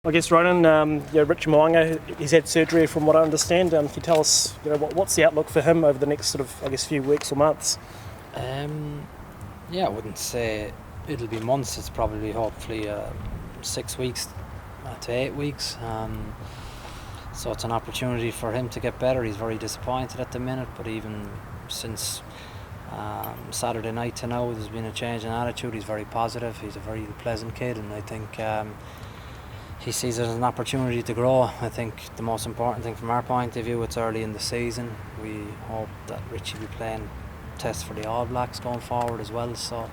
I guess Ronan, Richie Mo'unga, he's had surgery from what I understand. Can you tell us, what's the outlook for him over the next few weeks or months? I wouldn't say it'll be months. It's probably hopefully 6 weeks to 8 weeks. So it's an opportunity for him to get better. He's very disappointed at the minute, but even since Saturday night to now, there's been a change in attitude. He's very positive. He's a very pleasant kid, and I think he sees it as an opportunity to grow. I think the most important thing from our point of view, it's early in the season. We hope that Richie will be playing tests for the All Blacks going forward as well. So,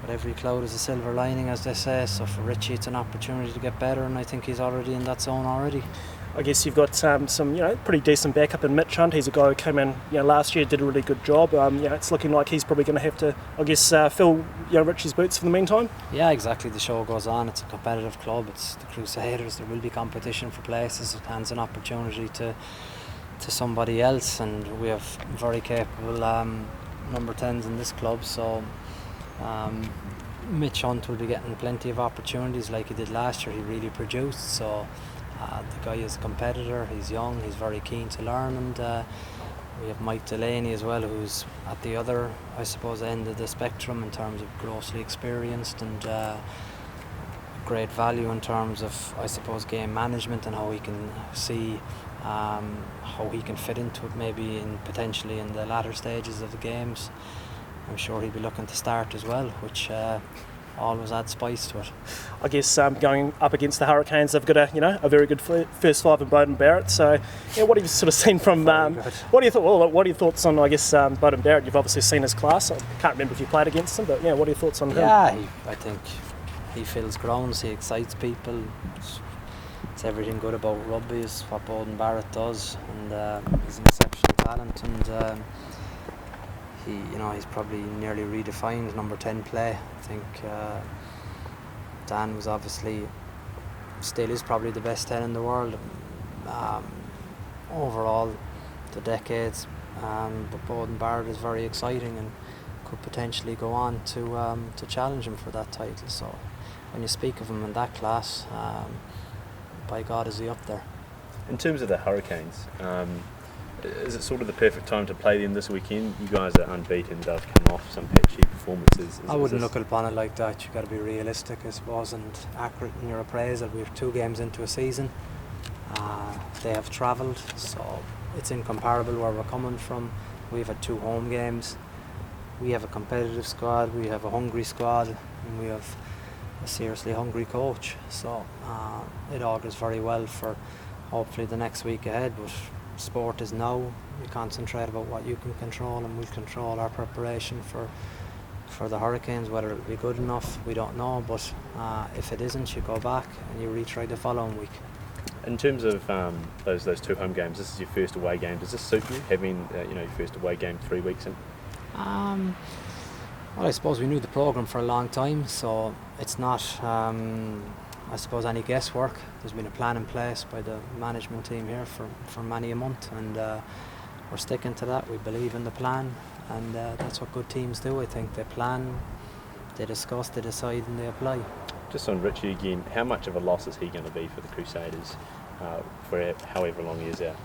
but every cloud is a silver lining, as they say. So for Richie, it's an opportunity to get better, and I think he's already in that zone already. I guess you've got some pretty decent backup in Mitch Hunt. He's a guy who came in last year, did a really good job. It's looking like he's probably going to have to fill Richie's boots for the meantime. Yeah, exactly. The show goes on. It's a competitive club. It's the Crusaders. There will be competition for places. It hands an opportunity to somebody else, and we have very capable number 10s in this club. So Mitch Hunt will be getting plenty of opportunities like he did last year. He really produced. So. The guy is a competitor, he's young, he's very keen to learn, and we have Mike Delaney as well, who's at the other, end of the spectrum in terms of grossly experienced and great value in terms of, game management and how he can see how he can fit into it maybe potentially in the latter stages of the games. I'm sure he'll be looking to start as well, which always add spice to it. I guess going up against the Hurricanes, they've got a very good first five in Beauden Barrett. So, what have you sort of seen from? What are your thoughts on? Beauden Barrett. You've obviously seen his class. I can't remember if you played against him, but what are your thoughts on him? Yeah, I think he fills grounds. He excites people. It's everything good about rugby is what Beauden Barrett does, and he's an exceptional talent. And he's probably nearly redefined number 10 play. I think Dan was still is probably the best 10 in the world overall the decades, but Beauden Barrett is very exciting and could potentially go on to challenge him for that title. So when you speak of him in that class, by God is he up there. In terms of the Hurricanes, is it sort of the perfect time to play them this weekend? You guys are unbeaten, they've come off some patchy performances. I wouldn't look upon it like that. You've got to be realistic, I suppose, and accurate in your appraisal. We have 2 games into a season. They have travelled, so it's incomparable where we're coming from. We've had 2 home games. We have a competitive squad, we have a hungry squad, and we have a seriously hungry coach. So it augurs very well for hopefully the next week ahead. But sport is now. You concentrate about what you can control, and we'll control our preparation for the Hurricanes. Whether it'll be good enough, we don't know, but if it isn't, you go back and you retry the following week. In terms of those 2 home games, this is your first away game. Does this suit you, having your first away game 3 weeks in? Well, I suppose we knew the programme for a long time, so it's not any guesswork. There's been a plan in place by the management team here for many a month, and we're sticking to that. We believe in the plan, and that's what good teams do. I think they plan, they discuss, they decide, and they apply. Just on Richie again, how much of a loss is he going to be for the Crusaders for however long he is out?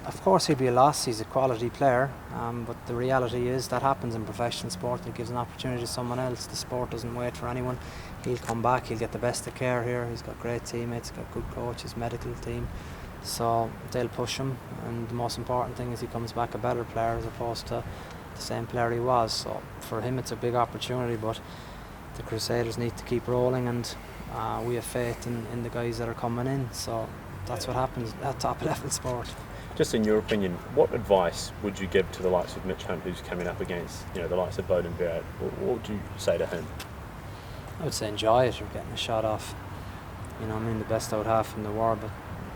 Of course he'll be a loss. He's a quality player, but the reality is that happens in professional sport. It gives an opportunity to someone else. The sport doesn't wait for anyone. He'll come back, he'll get the best of care here. He's got great teammates, got good coaches, medical team, so they'll push him, and the most important thing is he comes back a better player as opposed to the same player he was. So for him it's a big opportunity, but the Crusaders need to keep rolling, and we have faith in the guys that are coming in. So that's what happens at top level sport. Just in your opinion, what advice would you give to the likes of Mitch Hunt, who's coming up against the likes of Beauden Barrett? What would you say to him? I would say enjoy it. You're getting a shot off, the best out half in the world, but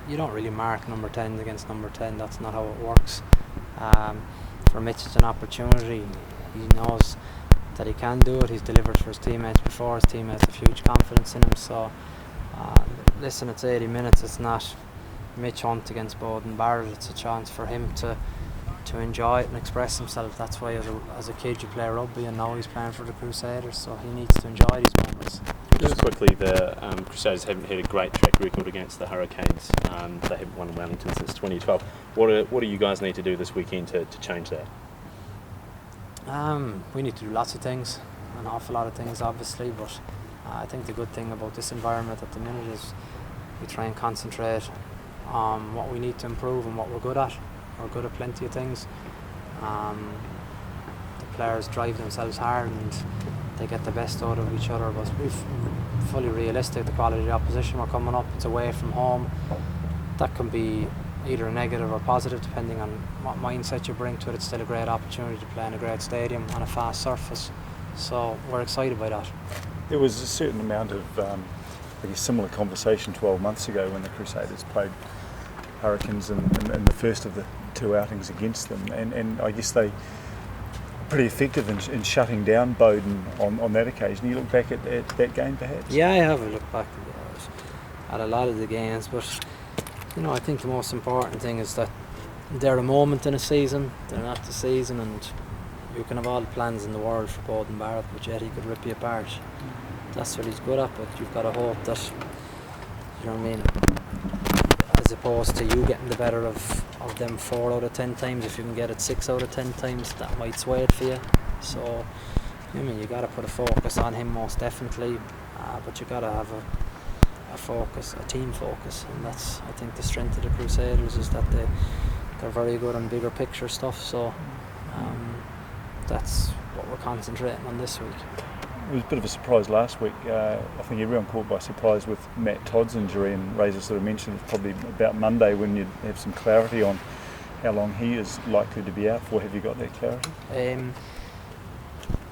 you don't really mark number 10 against number 10. That's not how it works. For Mitch, it's an opportunity. He knows that he can do it. He's delivered for his teammates before. His teammates have huge confidence in him. So listen, it's 80 minutes. It's not Mitch Hunt against Beauden Barrett. It's a chance for him to enjoy it and express himself. That's why as a kid you play rugby, and now he's playing for the Crusaders, so he needs to enjoy these moments. Just quickly, the Crusaders haven't had a great track record against the Hurricanes. They haven't won in Wellington since 2012. What do you guys need to do this weekend to change that? We need to do lots of things, an awful lot of things obviously, but I think the good thing about this environment at the minute is we try and concentrate on what we need to improve and what we're good at. We're good at plenty of things. The players drive themselves hard and they get the best out of each other, but we're fully realistic. The quality of the opposition we're coming up, it's away from home. That can be either negative or positive depending on what mindset you bring to it. It's still a great opportunity to play in a great stadium on a fast surface, so we're excited by that. There was a certain amount of I guess similar conversation 12 months ago when the Crusaders played Hurricanes in the first of the two outings against them, and I guess they pretty effective in shutting down Bowden on that occasion. You look back at that game perhaps? Yeah, I have a look back at a lot of the games, but I think the most important thing is that they're a moment in a season, they're not the season, and you can have all the plans in the world for Bowden Barrett, but yet he could rip you apart. That's what he's good at, but you've got to hope that, as opposed to you getting the better of them 4 out of 10 times, if you can get it 6 out of 10 times, that might sway it for you. So, you got to put a focus on him most definitely, but you got to have a focus, a team focus, and that's, I think, the strength of the Crusaders is that they're very good on bigger picture stuff. So that's what we're concentrating on this week. It was a bit of a surprise last week. I think everyone caught by surprise with Matt Todd's injury, and Razor sort of mentioned it's probably about Monday when you'd have some clarity on how long he is likely to be out for. Have you got that clarity?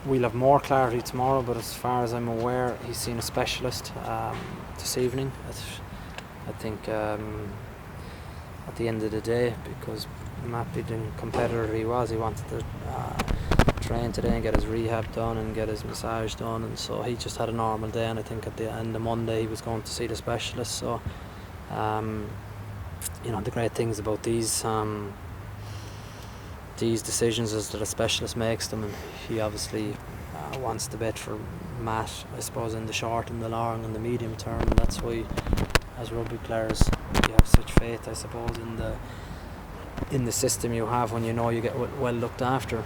We'll have more clarity tomorrow, but as far as I'm aware, he's seen a specialist this evening. I think at the end of the day, because Matt being the competitor he wanted to train today and get his rehab done and get his massage done, and so he just had a normal day, and I think at the end of Monday he was going to see the specialist. So the great things about these decisions is that a specialist makes them, and he obviously wants the bet for Matt, I suppose, in the short and the long and the medium term, and that's why as rugby players you have such faith, I suppose, in the system you have when you get well looked after.